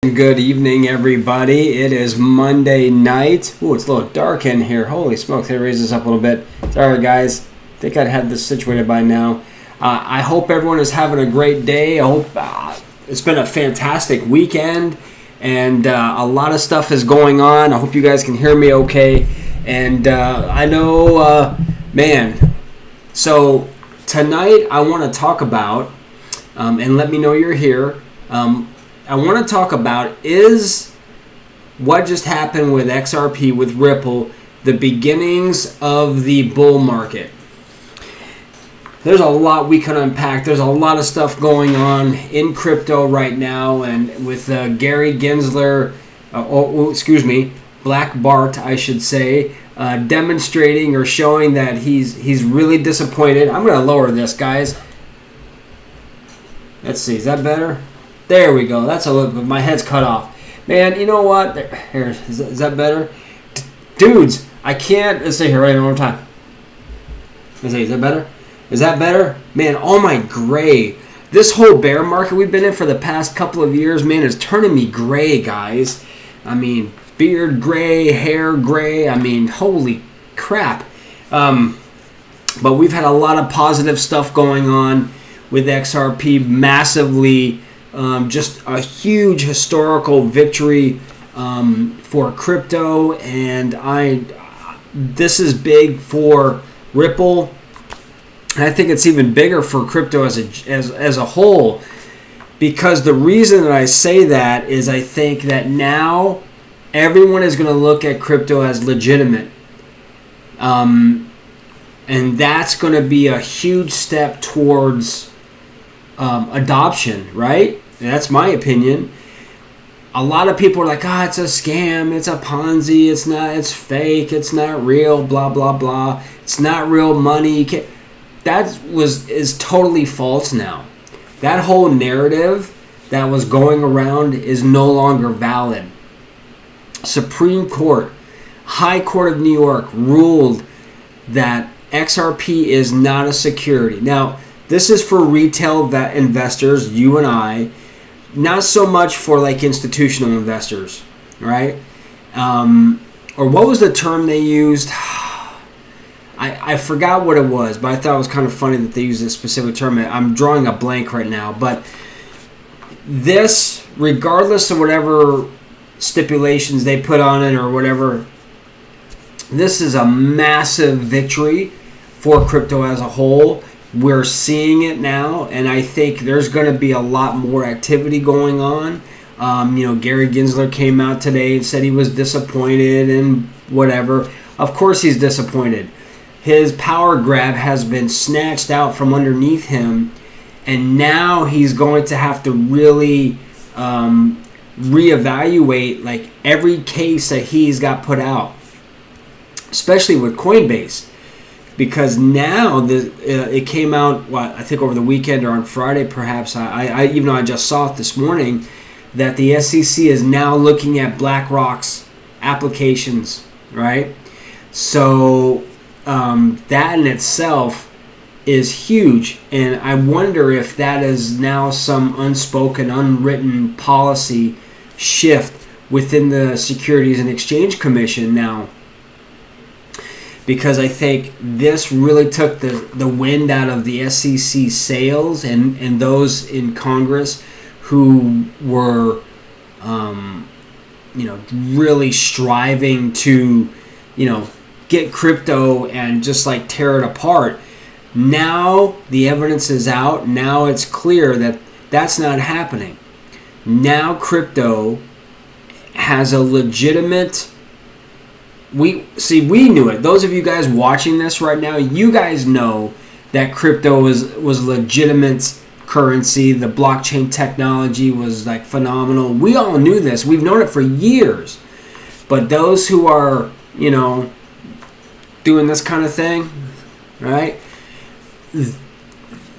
Good evening, everybody. It is Monday night. Ooh, it's a little dark in here. Holy smokes, they raised this up a little bit. It's all right, guys. I think I'd have this situated by now. I hope everyone is having a great day. I hope it's been a fantastic weekend, and a lot of stuff is going on. I hope you guys can hear me okay. And I know, so tonight I want to talk about, and let me know you're here, I want to talk about is what just happened with XRP, with Ripple, the beginnings of the bull market. There's a lot we can unpack. There's a lot of stuff going on in crypto right now, and with Gary Gensler, Black Bart, I should say, demonstrating or showing that he's really disappointed. I'm going to lower this, guys. Let's see, is that better? There we go. That's a little bit. My head's cut off. Man, you know what? Here, is that better? Dudes, I can't. Let's see here right one more time. Let's see, is that better? Is that better? Man, all my gray. This whole bear market we've been in for the past couple of years, man, is turning me gray, guys. I mean, beard gray, hair gray. I mean, holy crap. But we've had a lot of positive stuff going on with XRP, massively. Just a huge historical victory for crypto, and this is big for Ripple. And I think it's even bigger for crypto as a whole, because the reason that I say that is I think that now everyone is going to look at crypto as legitimate, and that's going to be a huge step towards adoption, right? That's my opinion. A lot of people are like, it's a scam, it's a Ponzi, it's fake, it's not real, blah, blah, blah. It's not real money. Is totally false now. That whole narrative that was going around is no longer valid. Supreme Court, High Court of New York ruled that XRP is not a security. Now, this is for retail investors, you and I, not so much for like institutional investors, right? Or what was the term they used? I forgot what it was, but I thought it was kind of funny that they used this specific term. I'm drawing a blank right now, but this, regardless of whatever stipulations they put on it or whatever, this is a massive victory for crypto as a whole. We're seeing it now, and I think there's going to be a lot more activity going on. Gary Gensler came out today and said he was disappointed and whatever. Of course he's disappointed. His power grab has been snatched out from underneath him, and now he's going to have to really reevaluate like every case that he's got put out, especially with Coinbase. Because now it came out, I think over the weekend or on Friday perhaps, I even though I just saw it this morning, that the SEC is now looking at BlackRock's applications, right? So that in itself is huge, and I wonder if that is now some unspoken, unwritten policy shift within the Securities and Exchange Commission now. Because I think this really took the wind out of the SEC sails and those in Congress who were, really striving to, get crypto and just like tear it apart. Now the evidence is out. Now it's clear that that's not happening. Now crypto has a legitimate. We knew it. Those of you guys watching this right now, you guys know that crypto was legitimate currency. The blockchain technology was like phenomenal. We all knew this. We've known it for years. But those who are, doing this kind of thing, right?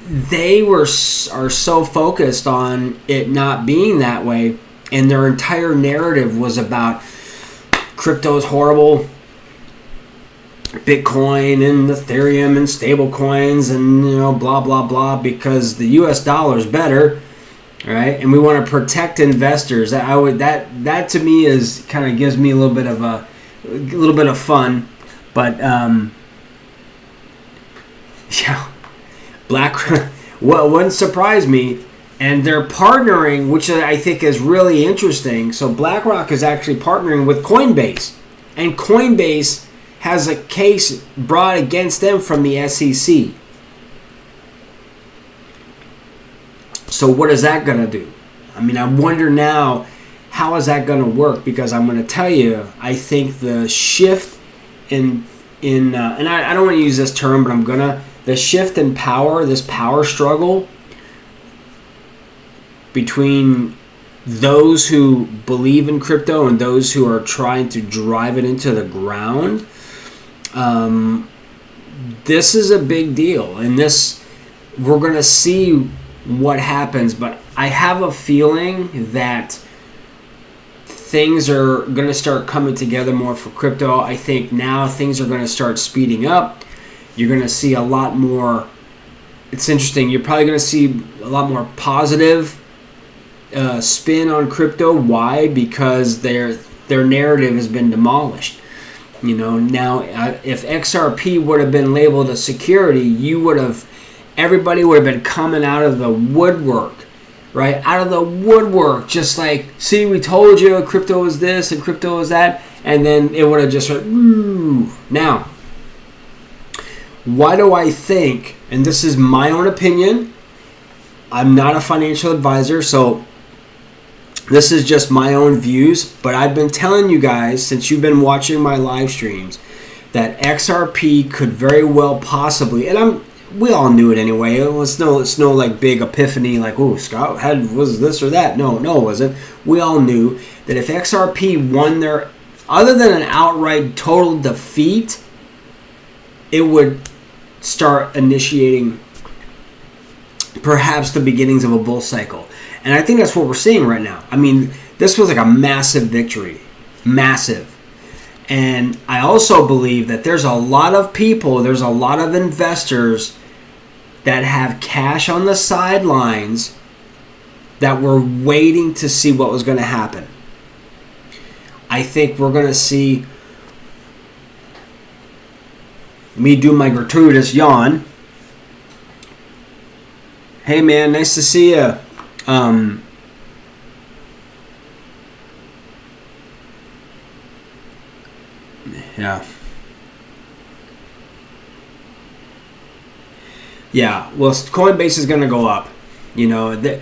They are so focused on it not being that way, and their entire narrative was about crypto is horrible, Bitcoin and Ethereum and stable coins and blah blah blah, because the US dollar is better. right? And we want to protect investors. That to me is kind of gives me a little bit of fun, but yeah, what wouldn't surprise me. And they're partnering, which I think is really interesting. So BlackRock is actually partnering with Coinbase, and Coinbase has a case brought against them from the SEC. So what is that going to do? I mean, I wonder now, how is that going to work? Because I'm going to tell you, I think the shift and I don't want to use this term, but the shift in power, this power struggle between those who believe in crypto and those who are trying to drive it into the ground, this is a big deal. And we're going to see what happens, but I have a feeling that things are going to start coming together more for crypto. I think now things are going to start speeding up. You're going to see a lot more. It's interesting. You're probably going to see a lot more positive spin on crypto. Why? Because their narrative has been demolished. Now if XRP would have been labeled a security, everybody would have been coming out of the woodwork, right? Out of the woodwork, just like, see, we told you crypto is this and crypto is that, and then it would have just went, woo. Now, why do I think, and this is my own opinion, I'm not a financial advisor, so this is just my own views, but I've been telling you guys since you've been watching my live streams that XRP could very well possibly, and we all knew it anyway. It's no like big epiphany like, oh, Scott was this or that. No, it wasn't. We all knew that if XRP won other than an outright total defeat, it would start initiating perhaps the beginnings of a bull cycle. And I think that's what we're seeing right now. I mean, this was like a massive victory. Massive. And I also believe that there's a lot of people, there's a lot of investors that have cash on the sidelines that were waiting to see what was going to happen. I think we're going to see me do my gratuitous yawn. Hey man, nice to see you. Yeah, well, Coinbase is going to go up. It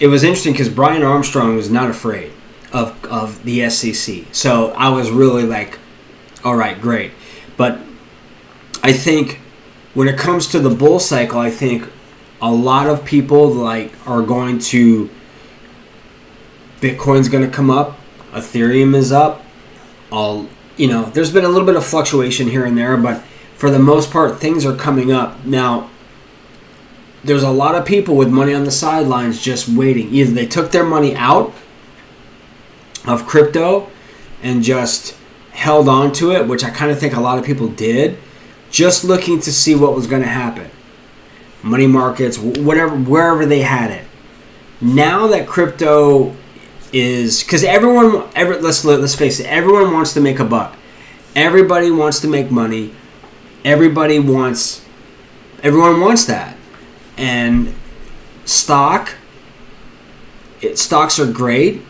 was interesting because Brian Armstrong was not afraid of the SEC. So I was really like, all right, great. But I think when it comes to the bull cycle, I think a lot of people are going to, Bitcoin's going to come up, Ethereum is up. There's been a little bit of fluctuation here and there, but for the most part, things are coming up. Now, there's a lot of people with money on the sidelines just waiting. Either they took their money out of crypto and just held on to it, which I kind of think a lot of people did, just looking to see what was going to happen. Money markets, whatever, wherever they had it. Now that crypto is, because let's face it, everyone wants to make a buck. Everybody wants to make money. Everyone wants that. And stocks are great,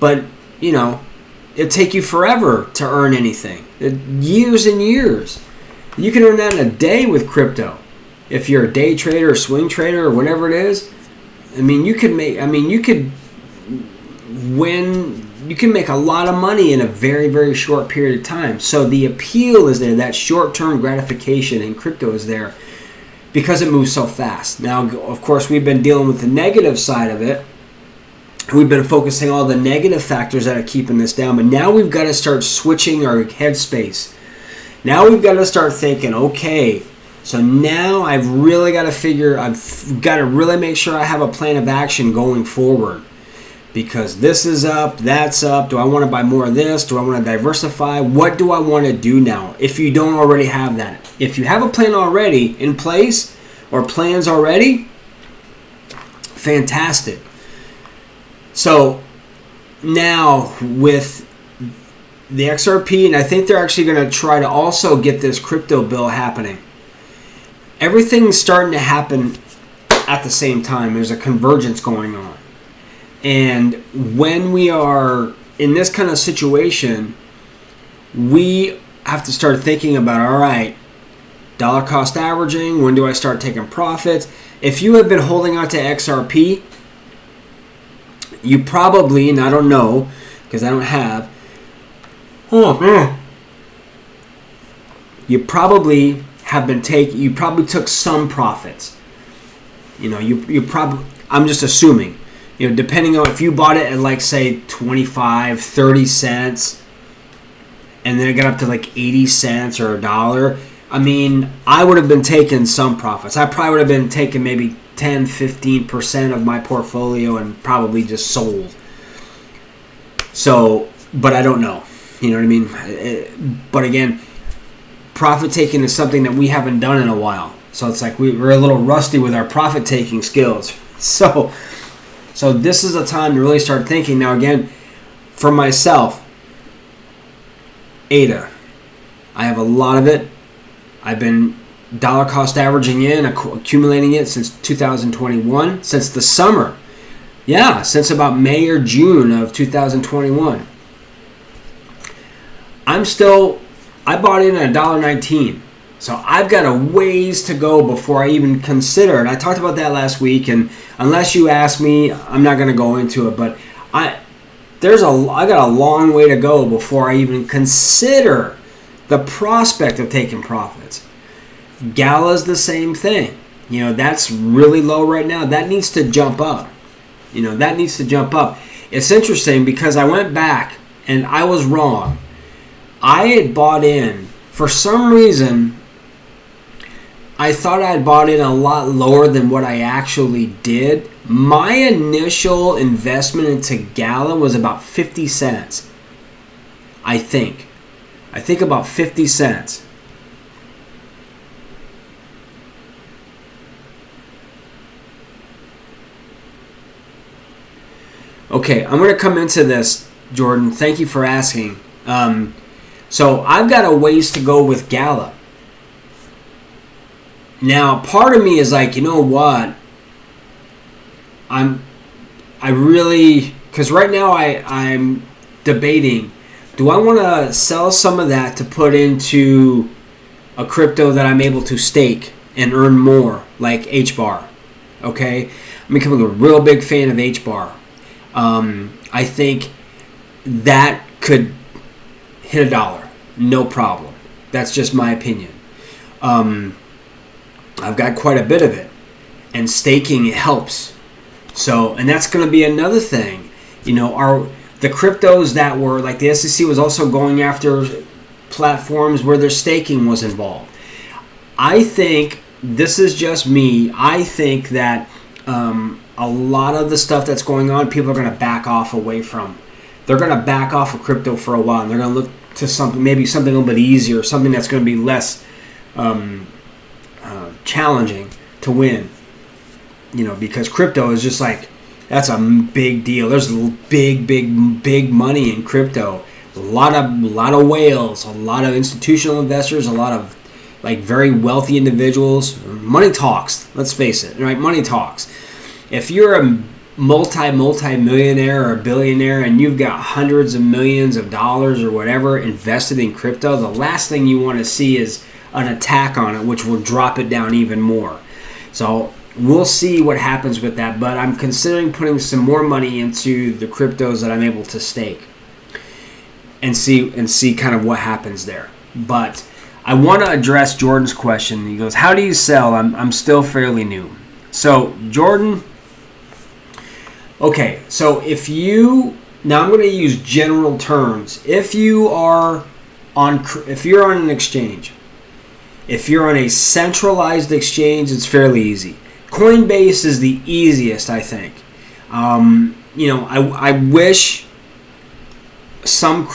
but it'll take you forever to earn anything. Years and years. You can earn that in a day with crypto. If you're a day trader or swing trader or whatever it is, you can make a lot of money in a very, very short period of time. So the appeal is there, that short-term gratification in crypto is there because it moves so fast. Now, of course, we've been dealing with the negative side of it. We've been focusing on all the negative factors that are keeping this down, but now we've got to start switching our headspace. Now we've got to start thinking, okay, so now I've got to really make sure I have a plan of action going forward. Because this is up, that's up. Do I want to buy more of this? Do I want to diversify? What do I want to do now? If you don't already have that. If you have a plan already in place or plans already, Fantastic. So now with the XRP, and I think they're actually going to try to also get this crypto bill happening. Everything's starting to happen at the same time. There's a convergence going on. And when we are in this kind of situation, we have to start thinking about, all right, dollar cost averaging, when do I start taking profits? If you have been holding on to XRP, you probably, and I don't know, because I don't have, oh man, you probably have been you probably took some profits. You probably, I'm just assuming, depending on if you bought it at like say 25, 30 cents, and then it got up to like 80 cents or $1. I mean, I would have been taking some profits. I probably would have been taking maybe 10, 15% of my portfolio and probably just sold. So, but I don't know. You know what I mean? But again, profit taking is something that we haven't done in a while. So it's like we're a little rusty with our profit taking skills. So this is a time to really start thinking. Now again, for myself, ADA, I have a lot of it. I've been dollar cost averaging in, accumulating it since 2021, since the summer. Yeah, since about May or June of 2021. I bought in at $1.19. So I've got a ways to go before I even consider, and I talked about that last week, and unless you ask me, I'm not going to go into it, but I got a long way to go before I even consider the prospect of taking profits. Gala's the same thing. That's really low right now. That needs to jump up. It's interesting because I went back and I was wrong. I had bought in, for some reason, I thought I had bought in a lot lower than what I actually did. My initial investment into Gala was about 50 cents. I think about 50 cents. Okay, I'm going to come into this, Jordan. Thank you for asking. So I've got a ways to go with Gala. Now, part of me is like, you know what? Because right now I'm debating, do I want to sell some of that to put into a crypto that I'm able to stake and earn more, like HBAR? Okay? I'm becoming a real big fan of HBAR. I think that could hit $1, no problem. That's just my opinion. I've got quite a bit of it, and staking helps. So, and that's going to be another thing. The cryptos that were, like the SEC was also going after platforms where their staking was involved. I think, this is just me, I think that a lot of the stuff that's going on, people are going to back off away from. They're going to back off of crypto for a while, and they're going to look to something, maybe something a little bit easier, something that's going to be less challenging to win. Because crypto is just like, that's a big deal. There's big money in crypto. A lot of whales, a lot of institutional investors, a lot of like very wealthy individuals. Money talks. Let's face it, right? Money talks. If you're a multi-millionaire or a billionaire and you've got hundreds of millions of dollars or whatever invested in crypto, the last thing you want to see is an attack on it, which will drop it down even more. So we'll see what happens with that, but I'm considering putting some more money into the cryptos that I'm able to stake and see kind of what happens there. But I want to address Jordan's question. He goes, how do you sell? I'm still fairly new. So Jordan, okay, so now I'm going to use general terms. If you're on an exchange, if you're on a centralized exchange, it's fairly easy. Coinbase is the easiest, I think. I wish some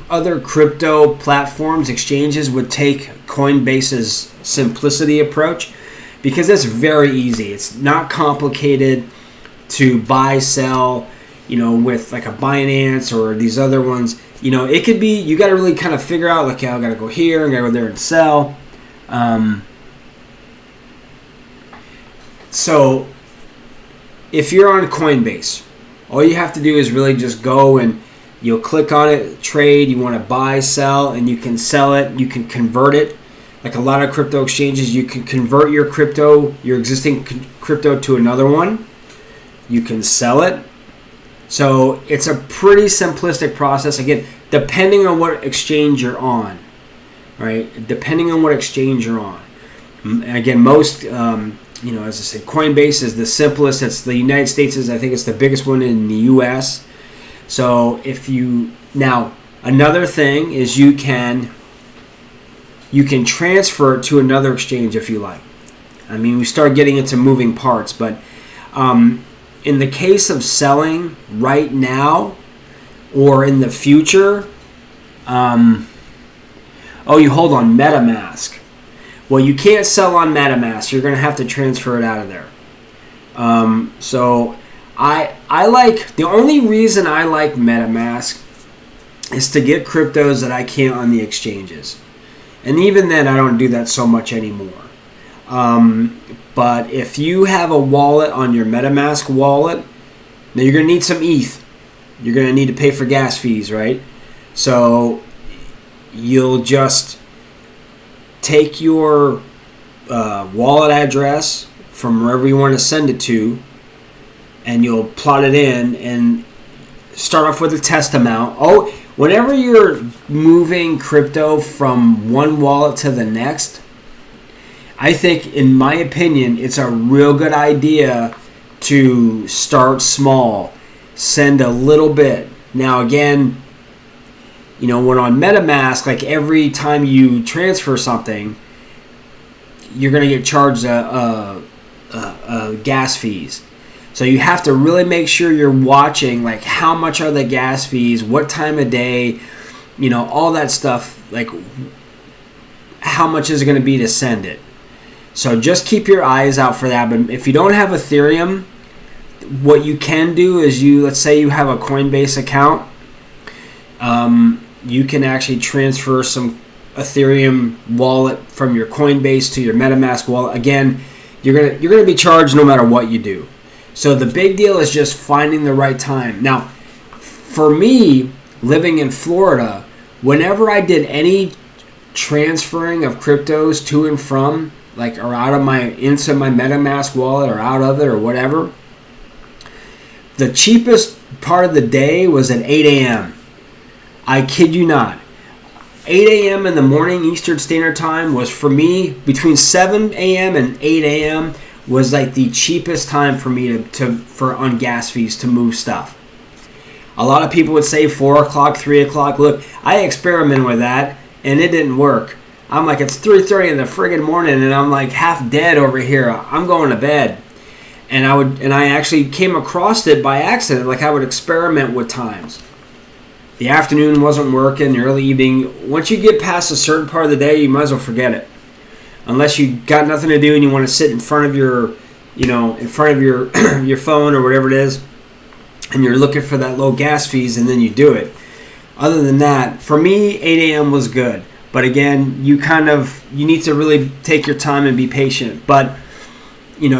other crypto platforms, exchanges, would take Coinbase's simplicity approach, because it's very easy. It's not complicated to buy, sell, with like a Binance or these other ones. It could be, you got to really kind of figure out, like, I got to go here, I got to go there and sell. So if you're on Coinbase, all you have to do is really just go and you'll click on it, trade, you want to buy, sell, and you can sell it, you can convert it. Like a lot of crypto exchanges, you can convert your existing crypto to another one. You can sell it. So it's a pretty simplistic process. Again, depending on what exchange you're on, right? Depending on what exchange you're on. Again, most, as I said, Coinbase is the simplest. It's the United States I think it's the biggest one in the U.S. So now another thing is you can transfer it to another exchange if you like. I mean, we start getting into moving parts, but in the case of selling right now or in the future, you hold on, MetaMask. Well, you can't sell on MetaMask. You're going to have to transfer it out of there. So I like, the only reason I like MetaMask is to get cryptos that I can't on the exchanges. And even then, I don't do that so much anymore. But if you have a wallet on your MetaMask wallet, now you're going to need some ETH. You're going to need to pay for gas fees, right? So you'll just take your wallet address from wherever you want to send it to, and you'll plot it in and start off with a test amount. Whenever you're moving crypto from one wallet to the next, I think, in my opinion, it's a real good idea to start small, send a little bit. Now, again, when on MetaMask, like every time you transfer something, you're going to get charged gas fees. So you have to really make sure you're watching, like, how much are the gas fees, what time of day, all that stuff, like how much is it going to be to send it. So just keep your eyes out for that. But if you don't have Ethereum, what you can do is let's say you have a Coinbase account, you can actually transfer some Ethereum wallet from your Coinbase to your MetaMask wallet. Again, you're gonna be charged no matter what you do. So the big deal is just finding the right time. Now, for me, living in Florida, whenever I did any transferring of cryptos to and from, like, or into my MetaMask wallet or out of it or whatever, the cheapest part of the day was at 8 a.m. I kid you not. 8 a.m. in the morning Eastern Standard Time was, for me, between 7 a.m. and 8 a.m. was like the cheapest time for me for on gas fees to move stuff. A lot of people would say 4 o'clock, 3 o'clock. Look, I experimented with that, and it didn't work. I'm like, it's 3:30 in the friggin' morning, and I'm like half dead over here. I'm going to bed. And I actually came across it by accident. Like, I would experiment with times. The afternoon wasn't working, the early evening. Once you get past a certain part of the day, you might as well forget it. Unless you got nothing to do and you want to sit in front of your your phone or whatever it is, and you're looking for that low gas fees, and then you do it. Other than that, for me, 8 a.m. was good. But again, you need to really take your time and be patient. But you're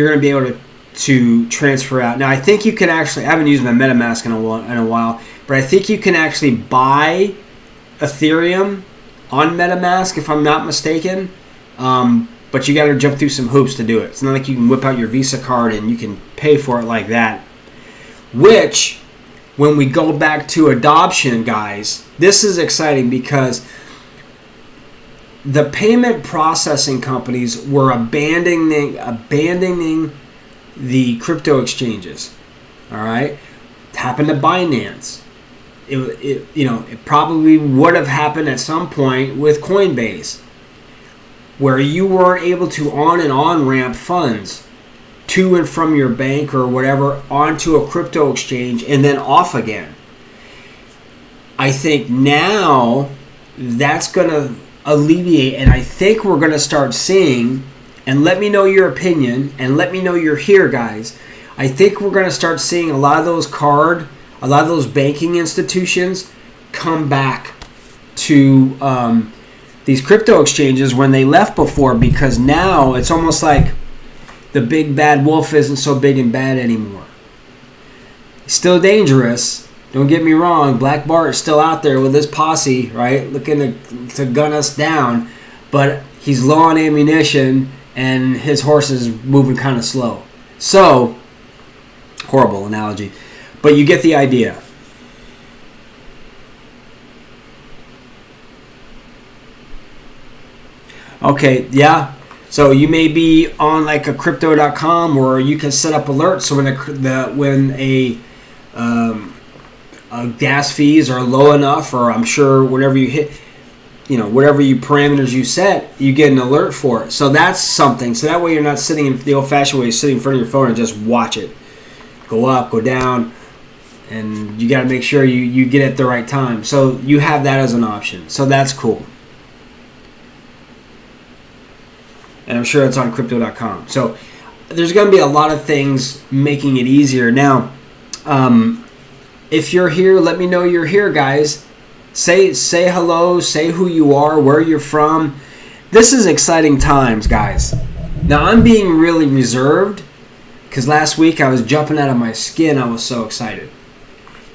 going to be able to transfer out. Now, I think you can actually, I haven't used my MetaMask in a while, but I think you can actually buy Ethereum on MetaMask, if I'm not mistaken. But you got to jump through some hoops to do it. It's not like you can whip out your Visa card and you can pay for it like that. Which, when we go back to adoption, guys, this is exciting because the payment processing companies were abandoning the crypto exchanges. All right, it happened to Binance. It probably would have happened at some point with Coinbase, where you weren't able to on and on ramp funds to and from your bank or whatever onto a crypto exchange and then off again. I think now that's going to alleviate, and I think we're going to start seeing and let me know your opinion, and let me know you're here, guys. I think we're going to start seeing a lot of those banking institutions come back to these crypto exchanges when they left before, because now it's almost like the big bad wolf isn't so big and bad anymore. Still dangerous, don't get me wrong. Black Bart is still out there with his posse, right, looking to gun us down, but he's low on ammunition and his horse is moving kind of slow. So, horrible analogy, but you get the idea. Okay, yeah. So you may be on like a crypto.com, or you can set up alerts so when gas fees are low enough, or I'm sure whatever you hit, whatever parameters you set, you get an alert for it. So that's something. So that way you're not sitting in the old-fashioned way, sitting in front of your phone and just watch it go up, go down, and you got to make sure you get it at the right time. So you have that as an option. So that's cool. And I'm sure it's on crypto.com. So there's going to be a lot of things making it easier. Now, if you're here, let me know you're here, guys. Say hello, say who you are, where you're from. This is exciting times, guys. Now, I'm being really reserved because last week I was jumping out of my skin. I was so excited.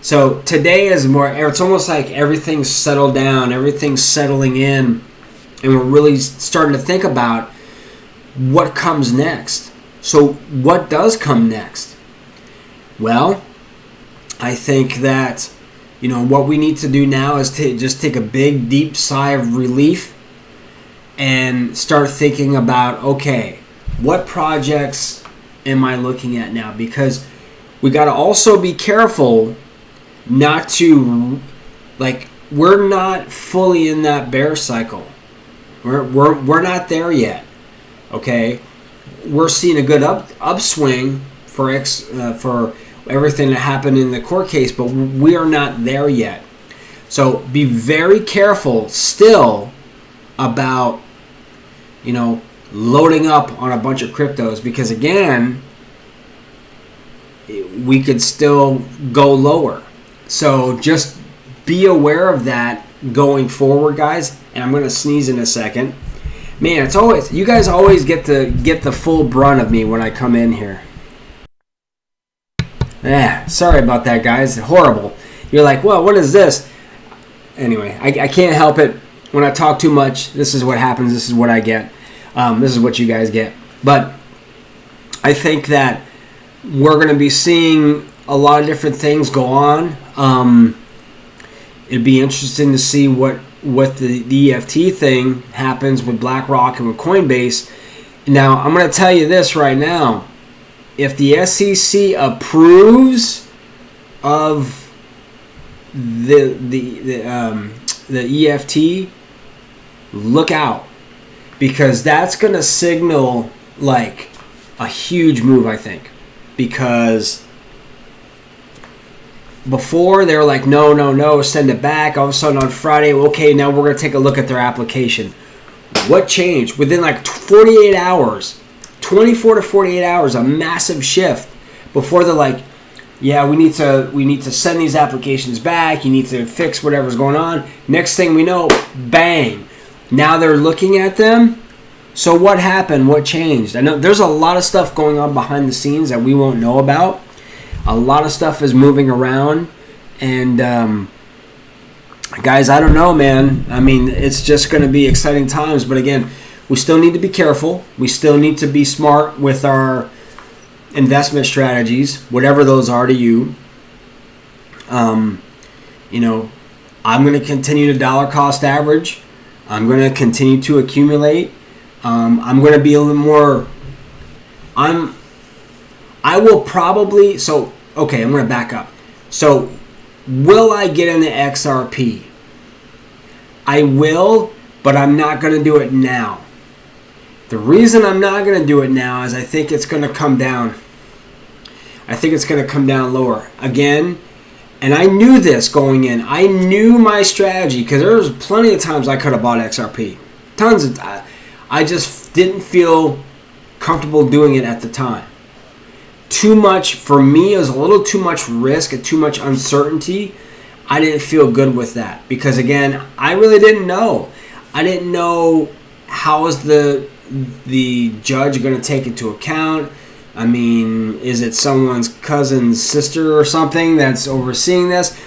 So today is more, it's almost like everything's settled down, everything's settling in, and we're really starting to think about what comes next. So what does come next? Well, I think that, what we need to do now is to just take a big, deep sigh of relief and start thinking about, okay, what projects am I looking at now? Because we got to also be careful not to, we're not fully in that bear cycle. We're not there yet. Okay, we're seeing a good upswing for everything that happened in the court case, but we are not there yet. So be very careful still about, loading up on a bunch of cryptos, because again, we could still go lower. So just be aware of that going forward, guys. And I'm going to sneeze in a second. Man, it's always, you guys always get the full brunt of me when I come in here. Sorry about that, guys. Horrible. You're like, well, what is this? Anyway, I can't help it. When I talk too much, this is what happens. This is what I get. This is what you guys get. But I think that we're going to be seeing a lot of different things go on. It'd be interesting to see what the EFT thing happens with BlackRock and with Coinbase. Now, I'm going to tell you this right now. If the SEC approves of the EFT, look out, because that's going to signal like a huge move, I think, because before they were like, no, send it back. All of a sudden on Friday, okay, now we're going to take a look at their application. What changed? Within like 48 hours, 24 to 48 hours, a massive shift. Before they're like, yeah, we need to send these applications back. You need to fix whatever's going on. Next thing we know, bang. Now they're looking at them. So what happened? What changed? I know there's a lot of stuff going on behind the scenes that we won't know about. A lot of stuff is moving around, and guys, I don't know, man. I mean, it's just going to be exciting times, but again, we still need to be careful. We still need to be smart with our investment strategies, whatever those are to you. I'm going to continue to dollar cost average. I'm going to continue to accumulate. I'm going to be a little more. I will probably, I'm going to back up. So, will I get into XRP? I will, but I'm not going to do it now. The reason I'm not going to do it now is I think it's going to come down. I think it's going to come down lower. Again, and I knew this going in. I knew my strategy, because there was plenty of times I could have bought XRP. Tons of times. I just didn't feel comfortable doing it at the time. Too much, for me, it was a little too much risk and too much uncertainty. I didn't feel good with that because, again, I really didn't know. I didn't know how is the judge going to take into account. I mean, is it someone's cousin's sister or something that's overseeing this?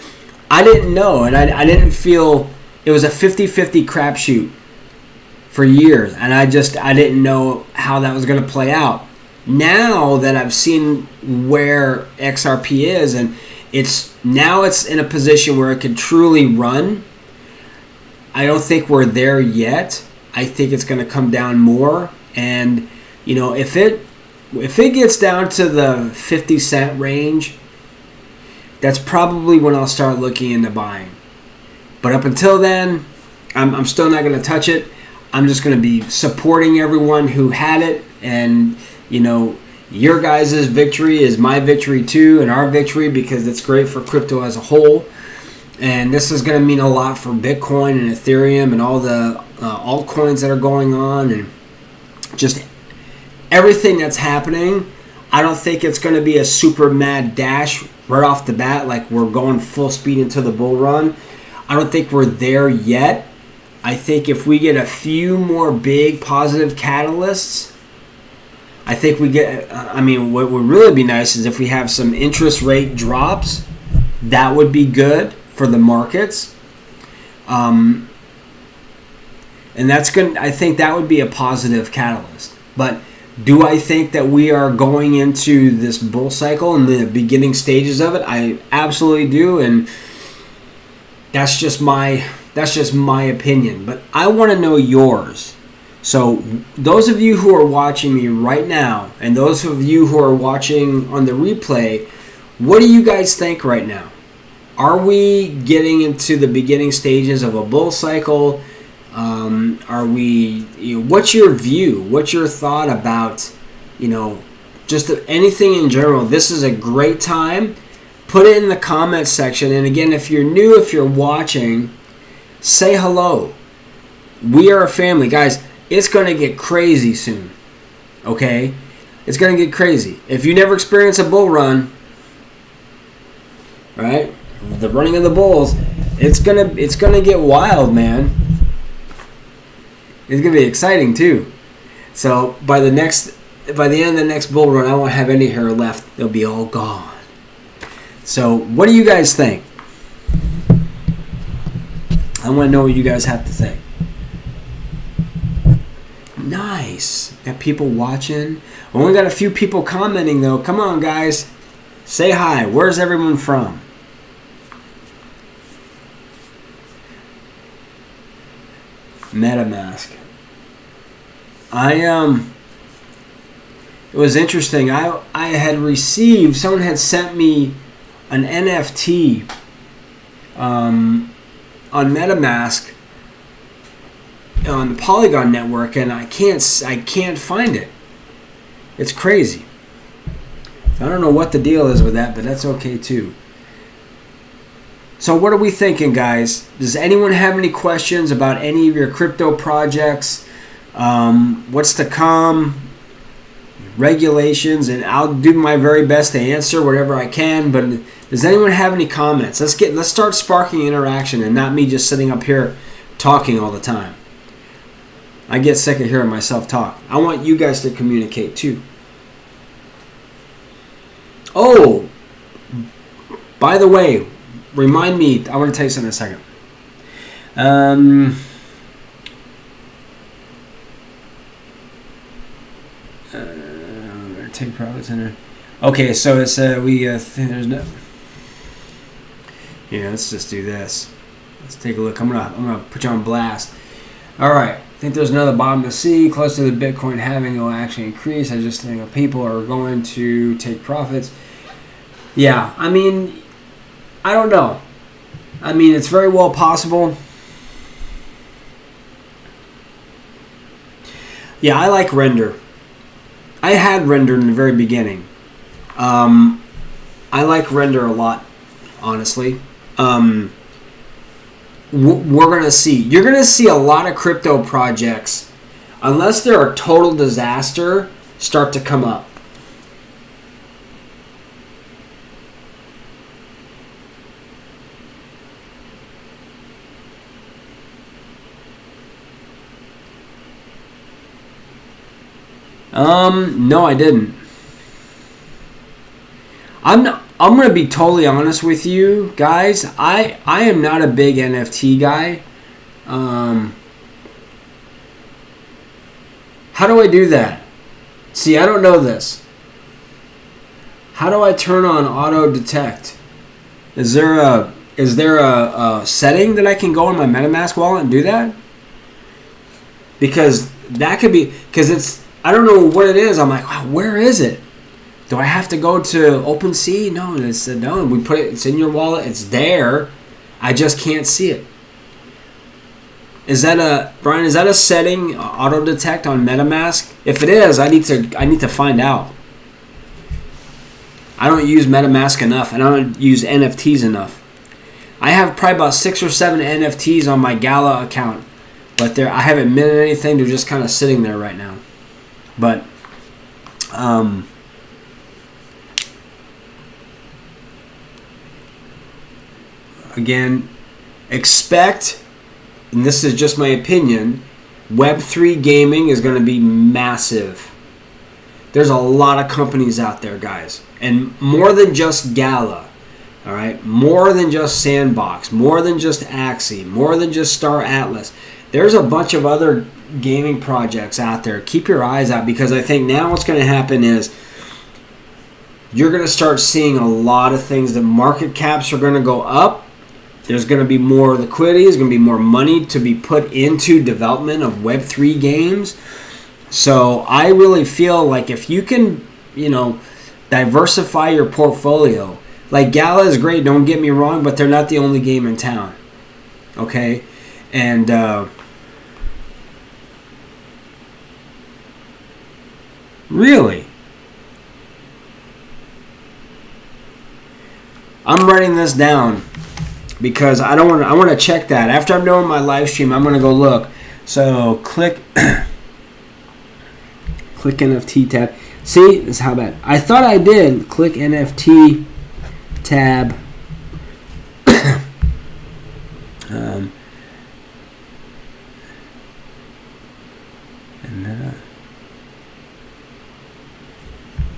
I didn't know, and I didn't feel it was a 50-50 crapshoot for years, and I didn't know how that was going to play out. Now that I've seen where XRP is, and it's in a position where it can truly run, I don't think we're there yet. I think it's going to come down more, and if it gets down to the 50-cent range, that's probably when I'll start looking into buying. But up until then, I'm still not going to touch it. I'm just going to be supporting everyone who had it, and your guys' victory is my victory too, and our victory, because it's great for crypto as a whole. And this is going to mean a lot for Bitcoin and Ethereum and all the altcoins that are going on, and just everything that's happening. I don't think it's going to be a super mad dash right off the bat, like we're going full speed into the bull run. I don't think we're there yet. I think if we get a few more big positive catalysts, I think we get, what would really be nice is if we have some interest rate drops. That would be good for the markets. And that's good. I think that would be a positive catalyst. But do I think that we are going into this bull cycle in the beginning stages of it? I absolutely do, and that's just my opinion. But I want to know yours. So those of you who are watching me right now, and those of you who are watching on the replay, what do you guys think right now? Are we getting into the beginning stages of a bull cycle? Are we? What's your view? What's your thought about? Just anything in general. This is a great time. Put it in the comments section. And again, if you're new, if you're watching, say hello. We are a family, guys. It's going to get crazy soon. Okay? It's going to get crazy. If you never experienced a bull run, right? The running of the bulls, it's gonna get wild, man. It's gonna be exciting too. So by the end of the next bull run, I won't have any hair left. They'll be all gone. So what do you guys think? I want to know what you guys have to think. Nice. Got people watching. Only got a few people commenting though. Come on, guys. Say hi. Where's everyone from? MetaMask. It was interesting. I had received, someone had sent me an NFT on MetaMask on the Polygon network, and I can't find it. It's crazy. I don't know what the deal is with that, but that's okay too. So what are we thinking, guys? Does anyone have any questions about any of your crypto projects? What's to come? Regulations, and I'll do my very best to answer whatever I can. But does anyone have any comments? Let's start sparking interaction, and not me just sitting up here talking all the time. I get sick of hearing myself talk. I want you guys to communicate too. Oh, by the way, remind me. I want to tell you something in a second. Take profits in there. Okay, so it's we think there's no. Yeah, let's just do this. Let's take a look. I'm gonna put you on blast. All right. I think there's another bottom to see. Close to the Bitcoin halving will actually increase. I just think people are going to take profits. Yeah, I mean, I don't know. I mean, it's very well possible. Yeah, I like Render. I had Render in the very beginning. I like Render a lot, honestly. We're going to see. You're going to see a lot of crypto projects, unless they're a total disaster, start to come up. No, I didn't. I'm going to be totally honest with you guys. I am not a big NFT guy. How do I do that? See, I don't know this. How do I turn on auto detect? Is there a setting that I can go on my MetaMask wallet and do that? Because that could be, because it's, I don't know what it is. I'm like, wow, where is it? Do I have to go to OpenSea? No, it said no. We put it. It's in your wallet. It's there. I just can't see it. Is that a Brian? Is that a setting, auto detect on MetaMask? If it is, I need to find out. I don't use MetaMask enough, and I don't use NFTs enough. I have probably about 6 or 7 NFTs on my Gala account, but I haven't minted anything. They're just kind of sitting there right now. But again, expect, and this is just my opinion, Web3 gaming is going to be massive. There's a lot of companies out there, guys, and more than just Gala, all right? More than just Sandbox, more than just Axie, more than just Star Atlas. There's a bunch of other gaming projects out there. Keep your eyes out, because I think now what's going to happen is you're going to start seeing a lot of things. The market caps are going to go up. There's going to be more liquidity. There's going to be more money to be put into development of Web3 games. So I really feel like if you can, diversify your portfolio. Like Gala is great, don't get me wrong, but they're not the only game in town. Okay? And really, I'm writing this down because I want to check that. After I'm done with my live stream, I'm going to go look. So click NFT tab. See, this is how bad. I thought I did click NFT tab. And then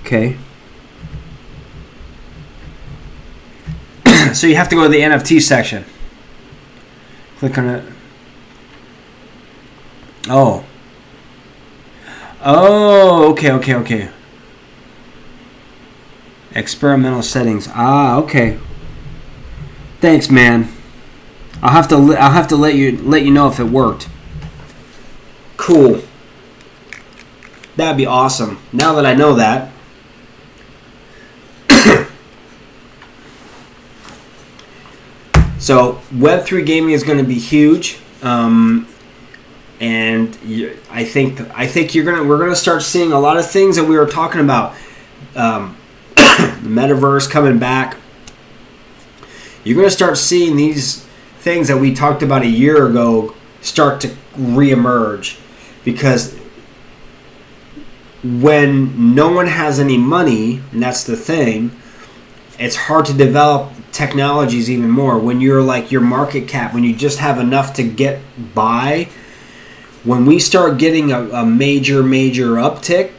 okay. So you have to go to the NFT section. Click on it. Oh, okay. Experimental settings. Okay. Thanks, man. I'll have to let you know if it worked. Cool. That'd be awesome. Now that I know that. So Web3 gaming is going to be huge, and I think we're gonna start seeing a lot of things that we were talking about. The metaverse coming back. You're going to start seeing these things that we talked about a year ago start to reemerge, because when no one has any money, and that's the thing, it's hard to develop technologies even more. When you're like your market cap, when you just have enough to get by, when we start getting a major uptick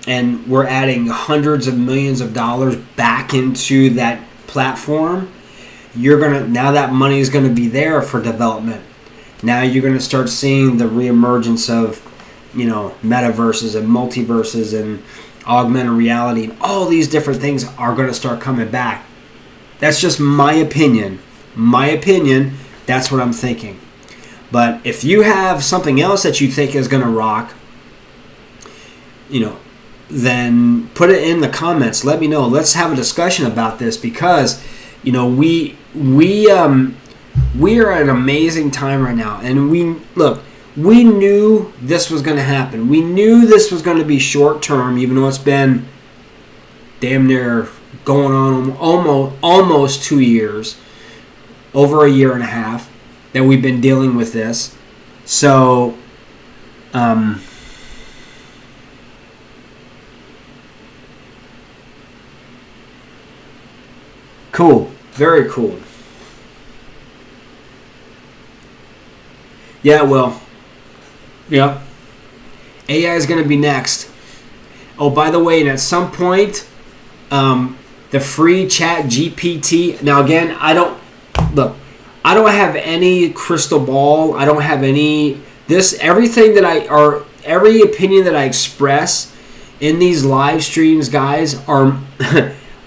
and we're adding hundreds of millions of dollars back into that platform, now that money is going to be there for development. Now you're going to start seeing the reemergence of, metaverses and multiverses and augmented reality, and all these different things are going to start coming back. That's just my opinion. That's what I'm thinking. But if you have something else that you think is going to rock, then put it in the comments. Let me know. Let's have a discussion about this, because we are at an amazing time right now, and we knew this was going to happen. We knew this was going to be short term, even though it's been damn near going on almost 2 years, over a year and a half that we've been dealing with this. So Cool. Very cool. Yeah, well, yeah. AI is going to be next. Oh, by the way, and at some point, the free chat GPT. Now, again, I don't have any crystal ball. I don't have any, everything that every opinion that I express in these live streams, guys, are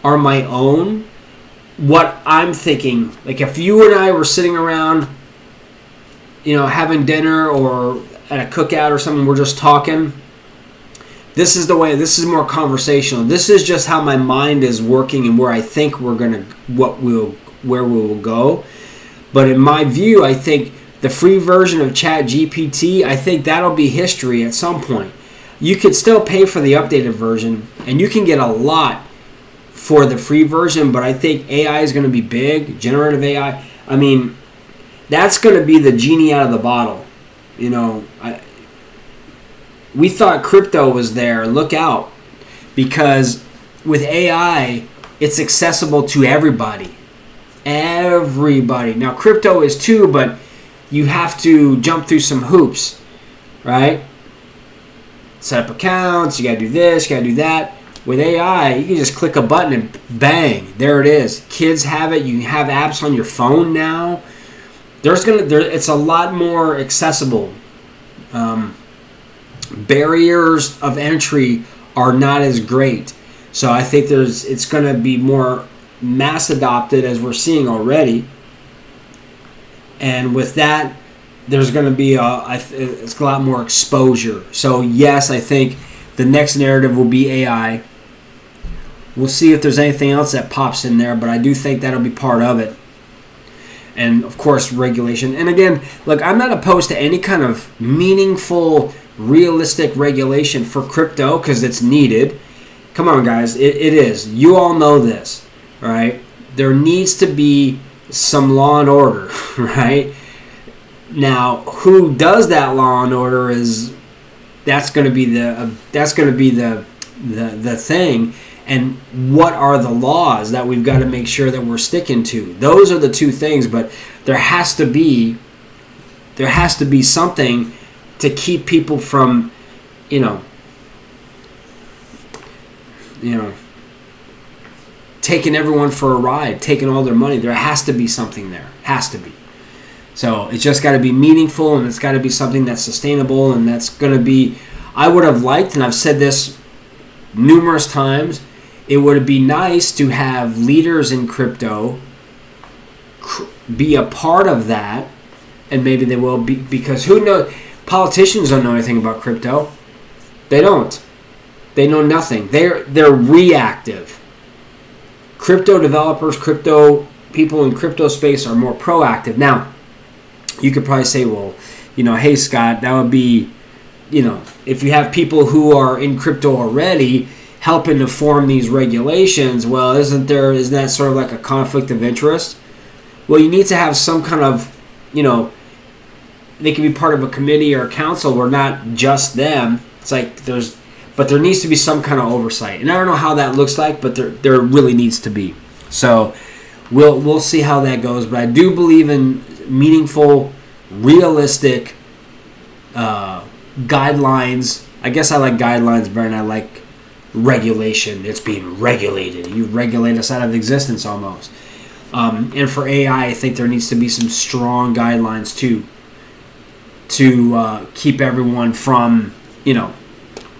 my own. What I'm thinking, like if you and I were sitting around, having dinner or at a cookout or something, we're just talking. This is the way. This is more conversational. This is just how my mind is working and where I think where we will go. But in my view, I think the free version of ChatGPT, I think that'll be history at some point. You could still pay for the updated version, and you can get a lot for the free version, but I think AI is going to be big. Generative AI. I mean, that's going to be the genie out of the bottle. We thought crypto was there. Look out. Because with AI, it's accessible to everybody. Everybody. Now, crypto is too, but you have to jump through some hoops, right? Set up accounts. You got to do this. You got to do that. With AI, you can just click a button and bang, there it is. Kids have it. You have apps on your phone now. It's a lot more accessible. Barriers of entry are not as great. So I think it's going to be more mass adopted as we're seeing already. And with that, there's going to be it's a lot more exposure. So yes, I think the next narrative will be AI. We'll see if there's anything else that pops in there, but I do think that'll be part of it. And of course, regulation. And again, look, I'm not opposed to any kind of meaningful, realistic regulation for crypto because it's needed. Come on, guys, it is. You all know this, right? There needs to be some law and order, right? Now, who does that law and order that's going to be the thing. And what are the laws that we've got to make sure that we're sticking to? Those are the two things, but there has to be something to keep people from, taking everyone for a ride, taking all their money. There has to be something there. Has to be. So it's just got to be meaningful, and it's got to be something that's sustainable, and that's going to be, I would have liked, and I've said this numerous times, it would be nice to have leaders in crypto be a part of that, and maybe they will be, because who knows? Politicians don't know anything about crypto. They don't. They know nothing. They're reactive. Crypto developers, crypto people in crypto space are more proactive. Now, you could probably say, well, hey Scott, that would be, if you have people who are in crypto already helping to form these regulations, well, isn't that sort of like a conflict of interest? Well, you need to have some kind of, they can be part of a committee or a council where not just them. It's like but there needs to be some kind of oversight. And I don't know how that looks like, but there really needs to be. So we'll see how that goes. But I do believe in meaningful, realistic guidelines. I guess I like guidelines better than I like regulation. It's being regulated. You regulate us out of existence almost. And for AI, I think there needs to be some strong guidelines too, to keep everyone from,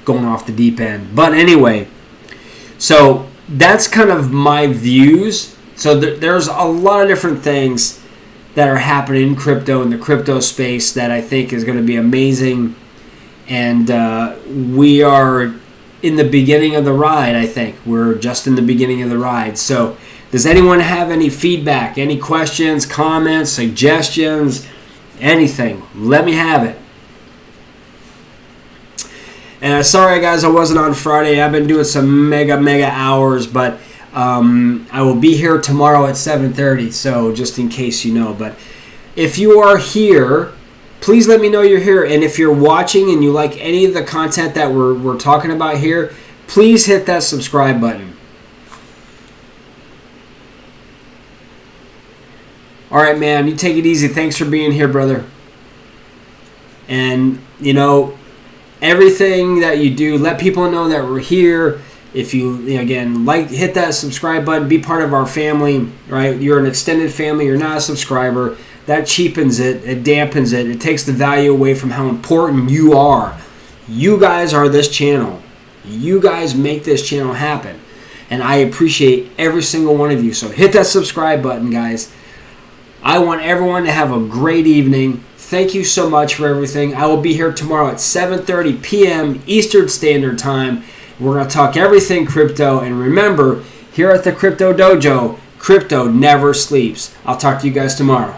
going off the deep end. But anyway, so that's kind of my views. So there's a lot of different things that are happening in crypto, in the crypto space, that I think is going to be amazing. And we are in the beginning of the ride, I think. We're just in the beginning of the ride. So does anyone have any feedback, any questions, comments, suggestions, anything? Let me have it. And sorry, guys, I wasn't on Friday. I've been doing some mega hours, but I will be here tomorrow at 7:30, so just in case you know. But if you are here, please let me know you're here. And if you're watching and you like any of the content that we're talking about here, please hit that subscribe button. All right, man. You take it easy. Thanks for being here, brother. And, you know, everything that you do, let people know that we're here. If you know, again, hit that subscribe button, be part of our family, right? You're an extended family, you're not a subscriber. That cheapens it, it dampens it, it takes the value away from how important you are. You guys are this channel. You guys make this channel happen. And I appreciate every single one of you. So hit that subscribe button, guys. I want everyone to have a great evening. Thank you so much for everything. I will be here tomorrow at 7:30 p.m. Eastern Standard Time. We're going to talk everything crypto. And remember, here at the Crypto Dojo, crypto never sleeps. I'll talk to you guys tomorrow.